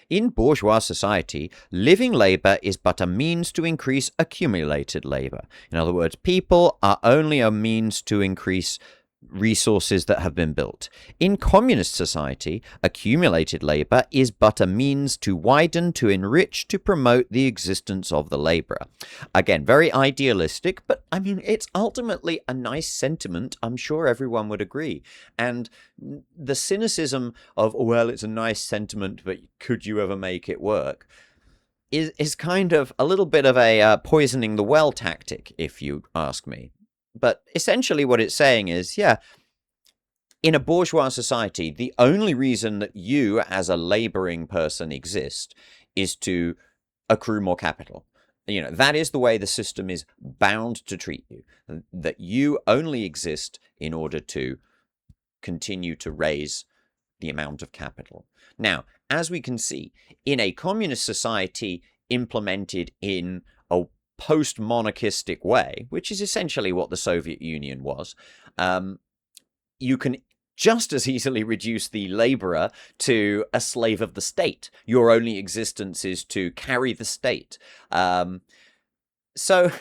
In bourgeois society, living labour is but a means to increase accumulated labour. In other words, people are only a means to increase resources that have been built. In communist society, accumulated labour is but a means to widen, to enrich, to promote the existence of the labourer. Again, very idealistic, but I mean, it's ultimately a nice sentiment. I'm sure everyone would agree. And the cynicism of, oh, well, it's a nice sentiment, but could you ever make it work, is kind of a little bit of a poisoning the well tactic, if you ask me. But essentially what it's saying is, yeah, in a bourgeois society, the only reason that you as a laboring person exist is to accrue more capital. You know, that is the way the system is bound to treat you, that you only exist in order to continue to raise the amount of capital. Now, as we can see, in a communist society implemented in a post-monarchistic way, which is essentially what the Soviet Union was, you can just as easily reduce the labourer to a slave of the state. Your only existence is to carry the state. So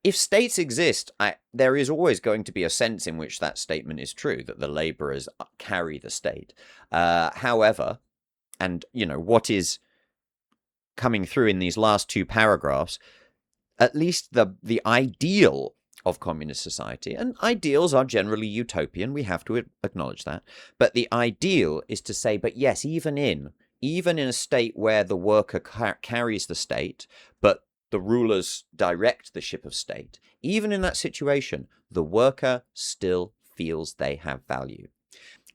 if states exist, there is always going to be a sense in which that statement is true, that the labourers carry the state. However, and you know, what is coming through in these last two paragraphs, at least the ideal of communist society, and ideals are generally utopian, we have to acknowledge that, but the ideal is to say, but yes, even in a state where the worker carries the state, but the rulers direct the ship of state, even in that situation, the worker still feels they have value.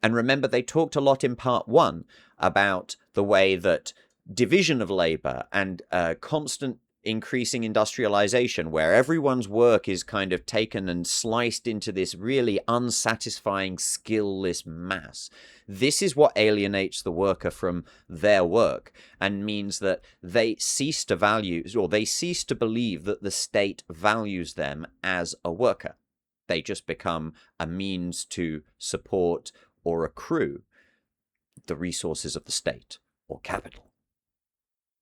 And remember, they talked a lot in part one about the way that division of labor and constant increasing industrialization, where everyone's work is kind of taken and sliced into this really unsatisfying, skillless mass. This is what alienates the worker from their work and means that they cease to value, or they cease to believe that the state values them as a worker. They just become a means to support or accrue the resources of the state or capital.